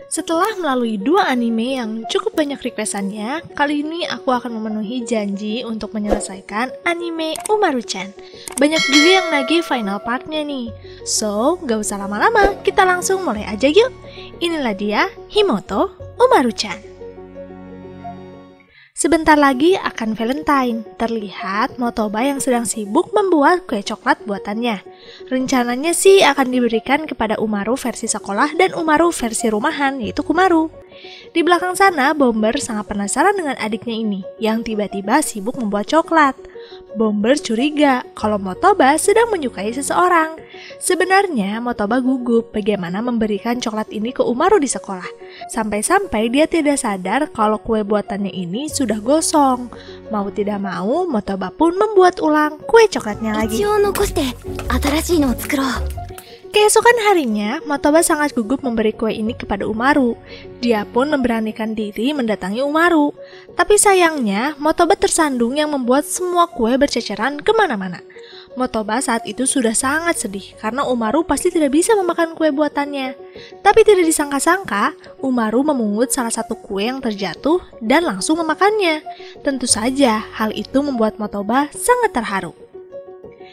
Setelah melalui dua anime yang cukup banyak requestannya, kali ini aku akan memenuhi janji untuk menyelesaikan anime Umaru-chan. Banyak juga yang nagih final partnya nih. So, gak usah lama-lama, kita langsung mulai aja yuk. Inilah dia, Himoto Umaru-chan. Sebentar lagi akan Valentine. Terlihat Motoba yang sedang sibuk membuat kue coklat buatannya. Rencananya sih akan diberikan kepada Umaru versi sekolah dan Umaru versi rumahan, yaitu Kumaru. Di belakang sana, Bomber sangat penasaran dengan adiknya ini, yang tiba-tiba sibuk membuat coklat. Bomber curiga kalau Motoba sedang menyukai seseorang. Sebenarnya Motoba gugup bagaimana memberikan coklat ini ke Umaru di sekolah. Sampai-sampai dia tidak sadar kalau kue buatannya ini sudah gosong. Mau tidak mau, Motoba pun membuat ulang kue coklatnya lagi. Keesokan harinya, Motoba sangat gugup memberi kue ini kepada Umaru. Dia pun memberanikan diri mendatangi Umaru. Tapi sayangnya, Motoba tersandung yang membuat semua kue berceceran kemana-mana. Motoba saat itu sudah sangat sedih karena Umaru pasti tidak bisa memakan kue buatannya. Tapi tidak disangka-sangka, Umaru memungut salah satu kue yang terjatuh dan langsung memakannya. Tentu saja, hal itu membuat Motoba sangat terharu.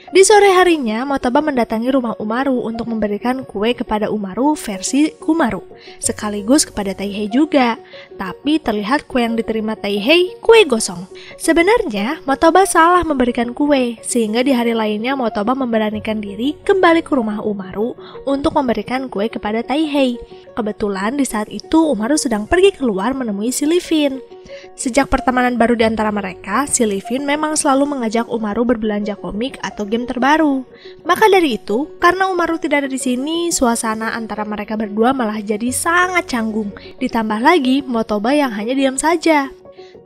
Di sore harinya, Motoba mendatangi rumah Umaru untuk memberikan kue kepada Umaru versi Kumaru, sekaligus kepada Taihei juga. Tapi terlihat kue yang diterima Taihei kue gosong. Sebenarnya, Motoba salah memberikan kue, sehingga di hari lainnya Motoba memberanikan diri kembali ke rumah Umaru untuk memberikan kue kepada Taihei. Kebetulan di saat itu Umaru sedang pergi keluar menemui si Livin. Sejak pertemanan baru di antara mereka, si Livin memang selalu mengajak Umaru berbelanja komik atau game terbaru. Maka dari itu, karena Umaru tidak ada di sini, suasana antara mereka berdua malah jadi sangat canggung. Ditambah lagi, Motoba yang hanya diam saja.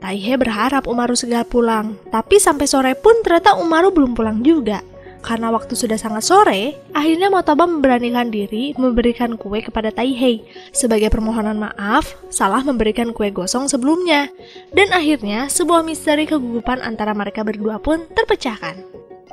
Taihei berharap Umaru segera pulang, tapi sampai sore pun ternyata Umaru belum pulang juga. Karena waktu sudah sangat sore, akhirnya Motoba memberanikan diri memberikan kue kepada Taihei. Sebagai permohonan maaf, salah memberikan kue gosong sebelumnya. Dan akhirnya, sebuah misteri kegugupan antara mereka berdua pun terpecahkan.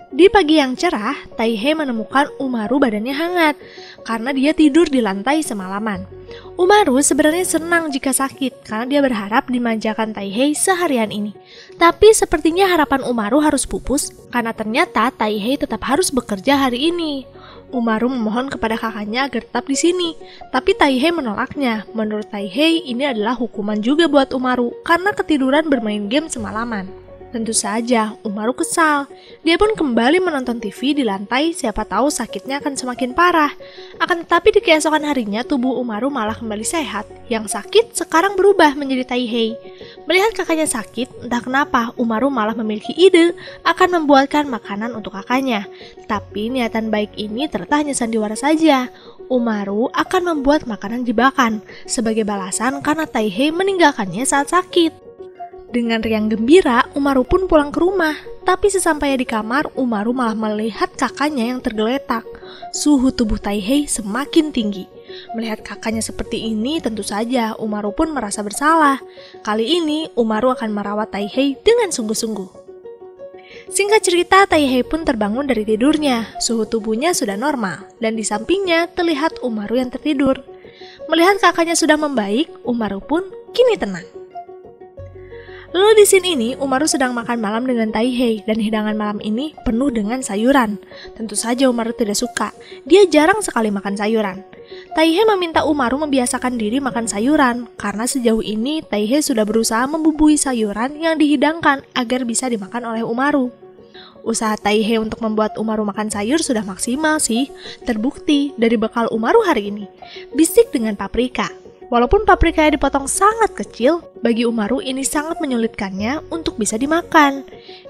Di pagi yang cerah, Taihei menemukan Umaru badannya hangat karena dia tidur di lantai semalaman. Umaru sebenarnya senang jika sakit karena dia berharap dimanjakan Taihei seharian ini. Tapi sepertinya harapan Umaru harus pupus karena ternyata Taihei tetap harus bekerja hari ini. Umaru memohon kepada kakaknya agar tetap di sini, tapi Taihei menolaknya. Menurut Taihei, ini adalah hukuman juga buat Umaru karena ketiduran bermain game semalaman. Tentu saja, Umaru kesal. Dia pun kembali menonton TV di lantai, siapa tahu sakitnya akan semakin parah. Akan tetapi di keesokan harinya, tubuh Umaru malah kembali sehat. Yang sakit sekarang berubah menjadi Taihei. Melihat kakaknya sakit, entah kenapa Umaru malah memiliki ide akan membuatkan makanan untuk kakaknya. Tapi niatan baik ini ternyata hanya sandiwara saja. Umaru akan membuat makanan jebakan sebagai balasan karena Taihei meninggalkannya saat sakit. Dengan riang gembira, Umaru pun pulang ke rumah. Tapi sesampainya di kamar, Umaru malah melihat kakaknya yang tergeletak. Suhu tubuh Taihei semakin tinggi. Melihat kakaknya seperti ini, tentu saja Umaru pun merasa bersalah. Kali ini, Umaru akan merawat Taihei dengan sungguh-sungguh. Singkat cerita, Taihei pun terbangun dari tidurnya. Suhu tubuhnya sudah normal, dan di sampingnya terlihat Umaru yang tertidur. Melihat kakaknya sudah membaik, Umaru pun kini tenang. Lalu di scene ini, Umaru sedang makan malam dengan Taihei dan hidangan malam ini penuh dengan sayuran. Tentu saja Umaru tidak suka, dia jarang sekali makan sayuran. Taihei meminta Umaru membiasakan diri makan sayuran, karena sejauh ini Taihei sudah berusaha membubuhi sayuran yang dihidangkan agar bisa dimakan oleh Umaru. Usaha Taihei untuk membuat Umaru makan sayur sudah maksimal sih, terbukti dari bekal Umaru hari ini. Bistik dengan paprika. Walaupun paprikanya dipotong sangat kecil, bagi Umaru ini sangat menyulitkannya untuk bisa dimakan.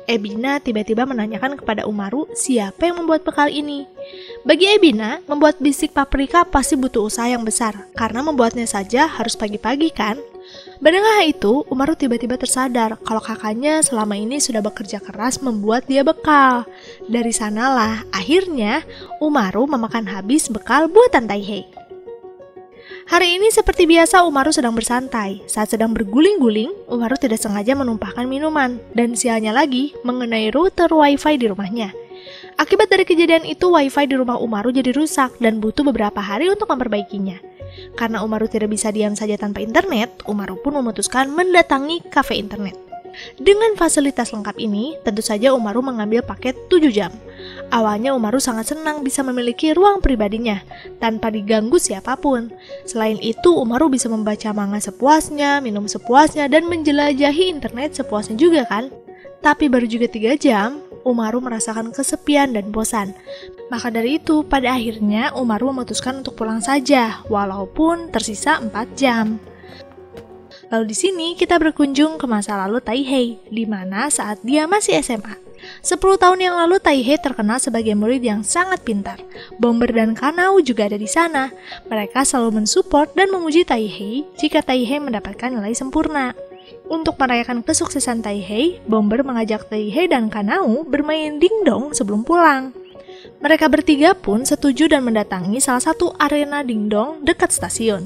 Ebina tiba-tiba menanyakan kepada Umaru siapa yang membuat bekal ini. Bagi Ebina, membuat bistik paprika pasti butuh usaha yang besar, karena membuatnya saja harus pagi-pagi kan? Mendengar itu, Umaru tiba-tiba tersadar kalau kakaknya selama ini sudah bekerja keras membuat dia bekal. Dari sanalah, akhirnya Umaru memakan habis bekal buatan Taihei. Hari ini seperti biasa Umaru sedang bersantai. Saat sedang berguling-guling, Umaru tidak sengaja menumpahkan minuman. Dan sialnya lagi mengenai router wifi di rumahnya. Akibat dari kejadian itu, wifi di rumah Umaru jadi rusak dan butuh beberapa hari untuk memperbaikinya. Karena Umaru tidak bisa diam saja tanpa internet, Umaru pun memutuskan mendatangi kafe internet. Dengan fasilitas lengkap ini, tentu saja Umaru mengambil paket 7 jam. Awalnya Umaru sangat senang bisa memiliki ruang pribadinya, tanpa diganggu siapapun. Selain itu, Umaru bisa membaca manga sepuasnya, minum sepuasnya, dan menjelajahi internet sepuasnya juga kan? Tapi baru juga 3 jam, Umaru merasakan kesepian dan bosan. Maka dari itu, pada akhirnya Umaru memutuskan untuk pulang saja, walaupun tersisa 4 jam. Lalu di sini kita berkunjung ke masa lalu Taihei, di mana saat dia masih SMA. 10 tahun yang lalu Taihei terkenal sebagai murid yang sangat pintar. Bomber dan Kanao juga ada di sana. Mereka selalu mensupport dan memuji Taihei jika Taihei mendapatkan nilai sempurna. Untuk merayakan kesuksesan Taihei, Bomber mengajak Taihei dan Kanao bermain dingdong sebelum pulang. Mereka bertiga pun setuju dan mendatangi salah satu arena dingdong dekat stasiun.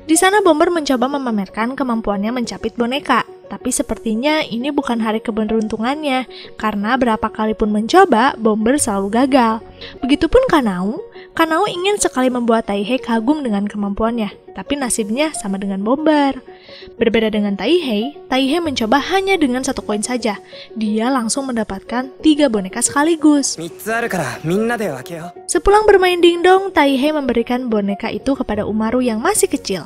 Di sana Bomber mencoba memamerkan kemampuannya mencapit boneka, tapi sepertinya ini bukan hari keberuntungannya, karena berapa kali pun mencoba, Bomber selalu gagal. Begitupun Kanao ingin sekali membuat Taihei kagum dengan kemampuannya, tapi nasibnya sama dengan Bomber. Berbeda dengan Taihei mencoba hanya dengan 1 koin saja. Dia langsung mendapatkan 3 boneka sekaligus. Sepulang bermain dingdong, Taihei memberikan boneka itu kepada Umaru yang masih kecil.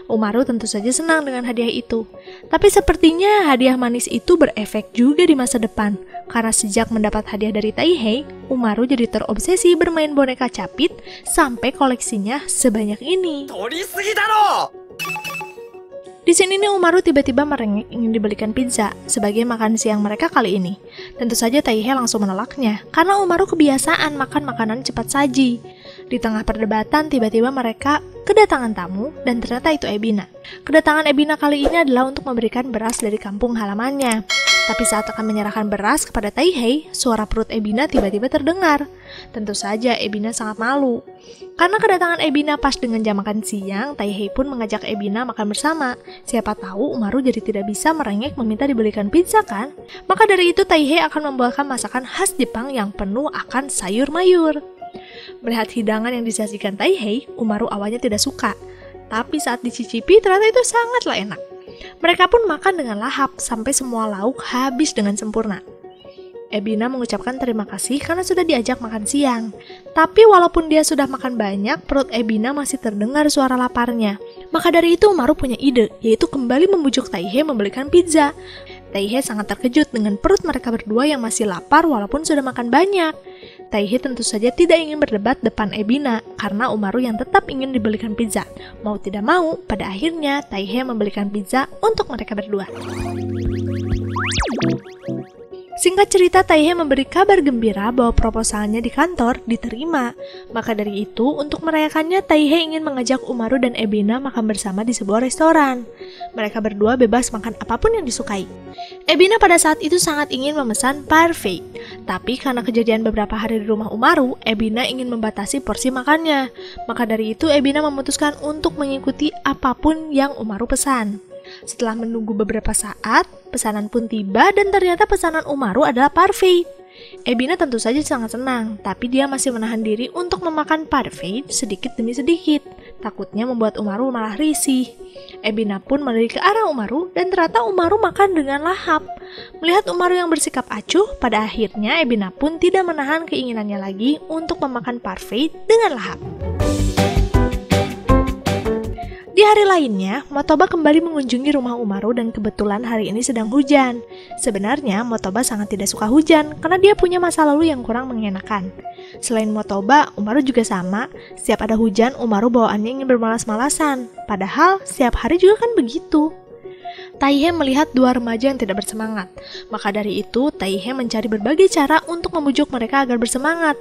Umaru tentu saja senang dengan hadiah itu. Tapi sepertinya hadiah manis itu berefek juga di masa depan. Karena sejak mendapat hadiah dari Taihei, Umaru jadi terobsesi bermain boneka capit sampai koleksinya sebanyak ini. Di sini nih Umaru tiba-tiba merengek ingin dibelikan pizza sebagai makan siang mereka kali ini. Tentu saja Taihei langsung menolaknya, karena Umaru kebiasaan makan makanan cepat saji. Di tengah perdebatan tiba-tiba mereka kedatangan tamu dan ternyata itu Ebina. Kedatangan Ebina kali ini adalah untuk memberikan beras dari kampung halamannya. Tapi saat akan menyerahkan beras kepada Taihei, suara perut Ebina tiba-tiba terdengar. Tentu saja Ebina sangat malu. Karena kedatangan Ebina pas dengan jam makan siang, Taihei pun mengajak Ebina makan bersama. Siapa tahu Umaru jadi tidak bisa merengek meminta dibelikan pizza kan? Maka dari itu Taihei akan membuatkan masakan khas Jepang yang penuh akan sayur mayur. Melihat hidangan yang disajikan Taihei, Umaru awalnya tidak suka. Tapi saat dicicipi ternyata itu sangatlah enak. Mereka pun makan dengan lahap sampai semua lauk habis dengan sempurna. Ebina mengucapkan terima kasih karena sudah diajak makan siang. Tapi walaupun dia sudah makan banyak, perut Ebina masih terdengar suara laparnya. Maka dari itu Umaru punya ide, yaitu kembali membujuk Taihei membelikan pizza. Taihei sangat terkejut dengan perut mereka berdua yang masih lapar walaupun sudah makan banyak. Taihei tentu saja tidak ingin berdebat depan Ebina karena Umaru yang tetap ingin dibelikan pizza. Mau tidak mau, pada akhirnya Taihei membelikan pizza untuk mereka berdua. Singkat cerita, Taihei memberi kabar gembira bahwa proposalnya di kantor diterima. Maka dari itu, untuk merayakannya, Taihei ingin mengajak Umaru dan Ebina makan bersama di sebuah restoran. Mereka berdua bebas makan apapun yang disukai. Ebina pada saat itu sangat ingin memesan parfait. Tapi karena kejadian beberapa hari di rumah Umaru, Ebina ingin membatasi porsi makannya. Maka dari itu, Ebina memutuskan untuk mengikuti apapun yang Umaru pesan. Setelah menunggu beberapa saat, pesanan pun tiba dan ternyata pesanan Umaru adalah parfait. Ebina tentu saja sangat senang, tapi dia masih menahan diri untuk memakan parfait sedikit demi sedikit. Takutnya membuat Umaru malah risih. Ebina pun melirik ke arah Umaru dan ternyata Umaru makan dengan lahap. Melihat Umaru yang bersikap acuh, pada akhirnya Ebina pun tidak menahan keinginannya lagi untuk memakan parfait dengan lahap. Di hari lainnya, Motoba kembali mengunjungi rumah Umaru dan kebetulan hari ini sedang hujan. Sebenarnya, Motoba sangat tidak suka hujan karena dia punya masa lalu yang kurang mengenakan. Selain Motoba, Umaru juga sama. Setiap ada hujan, Umaru bawaannya ingin bermalas-malasan. Padahal, setiap hari juga kan begitu. Taihei melihat dua remaja yang tidak bersemangat. Maka dari itu, Taihei mencari berbagai cara untuk membujuk mereka agar bersemangat.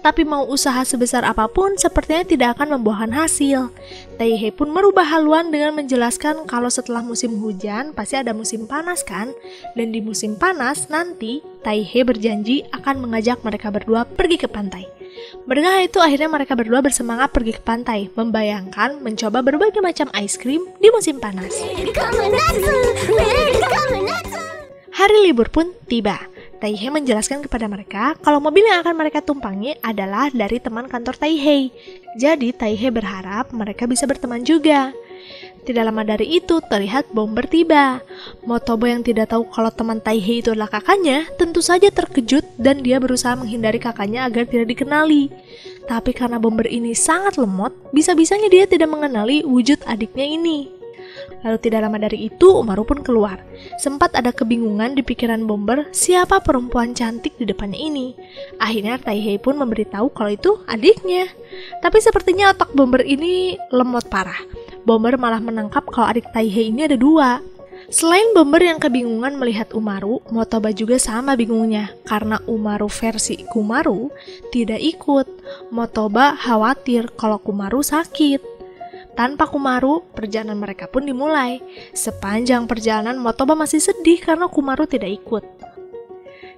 Tapi mau usaha sebesar apapun, sepertinya tidak akan membuahkan hasil. Taihei pun merubah haluan dengan menjelaskan kalau setelah musim hujan, pasti ada musim panas kan? Dan di musim panas nanti, Taihei berjanji akan mengajak mereka berdua pergi ke pantai. Mendengar itu, akhirnya mereka berdua bersemangat pergi ke pantai, membayangkan mencoba berbagai macam ice cream di musim panas. Hari libur pun tiba. Taihei menjelaskan kepada mereka kalau mobil yang akan mereka tumpangi adalah dari teman kantor Taihei. Jadi Taihei berharap mereka bisa berteman juga. Tidak lama dari itu terlihat Bomber tiba. Motoba yang tidak tahu kalau teman Taihei itu adalah kakaknya tentu saja terkejut dan dia berusaha menghindari kakaknya agar tidak dikenali. Tapi karena Bomber ini sangat lemot, bisa-bisanya dia tidak mengenali wujud adiknya ini. Lalu tidak lama dari itu Umaru pun keluar. Sempat ada kebingungan di pikiran Bomber siapa perempuan cantik di depannya ini. Akhirnya Taihei pun memberitahu kalau itu adiknya. Tapi sepertinya otak Bomber ini lemot parah. Bomber malah menangkap kalau adik Taihei ini ada dua. Selain Bomber yang kebingungan melihat Umaru, Motoba juga sama bingungnya karena Umaru versi Kumaru tidak ikut. Motoba khawatir kalau Kumaru sakit. Tanpa Kumaru, perjalanan mereka pun dimulai. Sepanjang perjalanan, Motoba masih sedih karena Kumaru tidak ikut.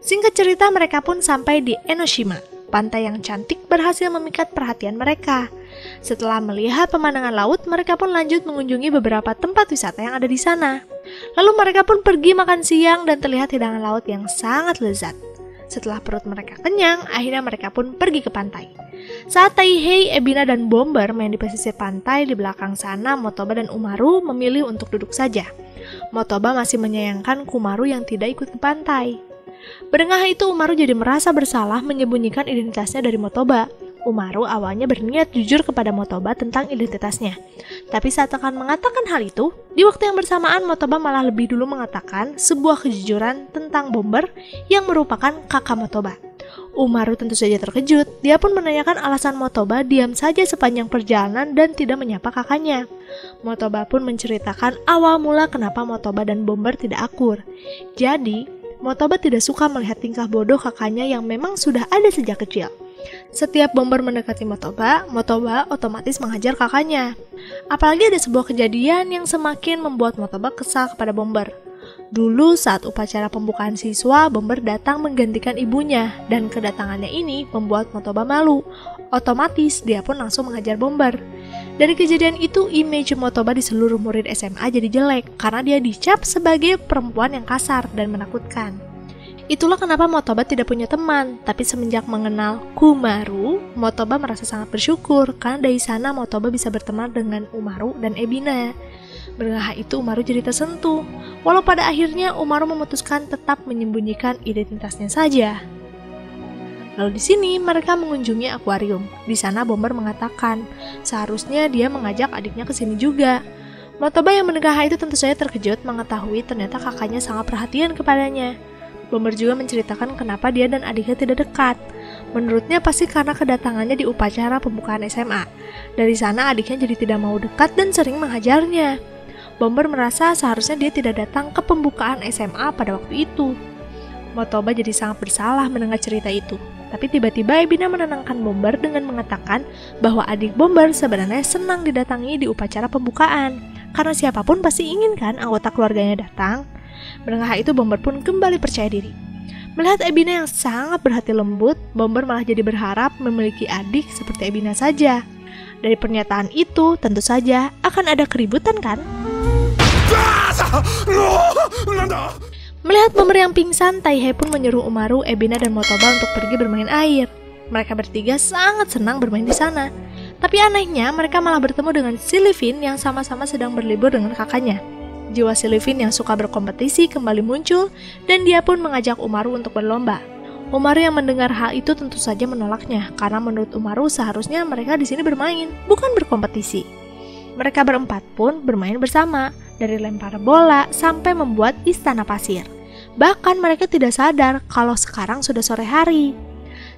Singkat cerita, mereka pun sampai di Enoshima. Pantai yang cantik berhasil memikat perhatian mereka. Setelah melihat pemandangan laut, mereka pun lanjut mengunjungi beberapa tempat wisata yang ada di sana. Lalu mereka pun pergi makan siang dan terlihat hidangan laut yang sangat lezat. Setelah perut mereka kenyang, akhirnya mereka pun pergi ke pantai. Saat Taihei, Ebina, dan Bomber main di pesisir pantai, di belakang sana Motoba dan Umaru memilih untuk duduk saja. Motoba masih menyayangkan Kumaru yang tidak ikut ke pantai. Berengah itu Umaru jadi merasa bersalah menyembunyikan identitasnya dari Motoba. Umaru awalnya berniat jujur kepada Motoba tentang identitasnya. Tapi saat akan mengatakan hal itu, di waktu yang bersamaan Motoba malah lebih dulu mengatakan sebuah kejujuran tentang Bomber yang merupakan kakak Motoba. Umaru tentu saja terkejut. Dia pun menanyakan alasan Motoba diam saja sepanjang perjalanan dan tidak menyapa kakaknya. Motoba pun menceritakan awal mula kenapa Motoba dan Bomber tidak akur. Jadi, Motoba tidak suka melihat tingkah bodoh kakaknya yang memang sudah ada sejak kecil. Setiap Bomber mendekati Motoba, Motoba otomatis menghajar kakaknya. Apalagi ada sebuah kejadian yang semakin membuat Motoba kesal kepada Bomber. Dulu saat upacara pembukaan siswa, Bomber datang menggantikan ibunya dan kedatangannya ini membuat Motoba malu. Otomatis dia pun langsung menghajar Bomber. Dari kejadian itu, image Motoba di seluruh murid SMA jadi jelek karena dia dicap sebagai perempuan yang kasar dan menakutkan. Itulah kenapa Motoba tidak punya teman, tapi semenjak mengenal Kumaru, Motoba merasa sangat bersyukur karena dari sana Motoba bisa berteman dengan Umaru dan Ebina. Berengah itu Umaru jadi tersentuh, walau pada akhirnya Umaru memutuskan tetap menyembunyikan identitasnya saja. Lalu di sini mereka mengunjungi akuarium. Di sana Bomber mengatakan seharusnya dia mengajak adiknya ke sini juga. Motoba yang mendengar itu tentu saja terkejut mengetahui ternyata kakaknya sangat perhatian kepadanya. Bomber juga menceritakan kenapa dia dan adiknya tidak dekat. Menurutnya pasti karena kedatangannya di upacara pembukaan SMA. Dari sana adiknya jadi tidak mau dekat dan sering menghajarnya. Bomber merasa seharusnya dia tidak datang ke pembukaan SMA pada waktu itu. Motoba jadi sangat bersalah mendengar cerita itu. Tapi tiba-tiba Ebina menenangkan Bomber dengan mengatakan bahwa adik Bomber sebenarnya senang didatangi di upacara pembukaan. Karena siapapun pasti inginkan anggota keluarganya datang. Mendengar itu Bomber pun kembali percaya diri. Melihat Ebina yang sangat berhati lembut, Bomber malah jadi berharap memiliki adik seperti Ebina saja. Dari pernyataan itu tentu saja akan ada keributan kan? Melihat Bomber yang pingsan, Taihei pun menyuruh Umaru, Ebina, dan Motoba untuk pergi bermain air. Mereka bertiga sangat senang bermain di sana. Tapi anehnya mereka malah bertemu dengan Silifin yang sama-sama sedang berlibur dengan kakaknya. Jiwa Silifin yang suka berkompetisi kembali muncul dan dia pun mengajak Umaru untuk berlomba. Umaru yang mendengar hal itu tentu saja menolaknya karena menurut Umaru seharusnya mereka di sini bermain, bukan berkompetisi. Mereka berempat pun bermain bersama, dari lempar bola sampai membuat istana pasir. Bahkan mereka tidak sadar kalau sekarang sudah sore hari.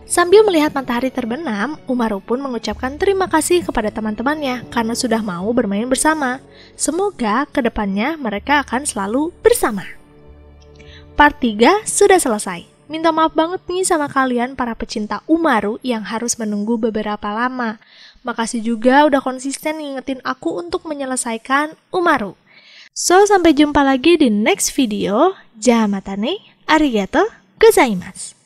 Sambil melihat matahari terbenam, Umaru pun mengucapkan terima kasih kepada teman-temannya karena sudah mau bermain bersama. Semoga kedepannya mereka akan selalu bersama. Part 3 sudah selesai. Minta maaf banget nih sama kalian para pecinta Umaru yang harus menunggu beberapa lama. Makasih juga udah konsisten ngingetin aku untuk menyelesaikan Umaru. So, sampai jumpa lagi di next video. Jamatane, arigato gozaimasu.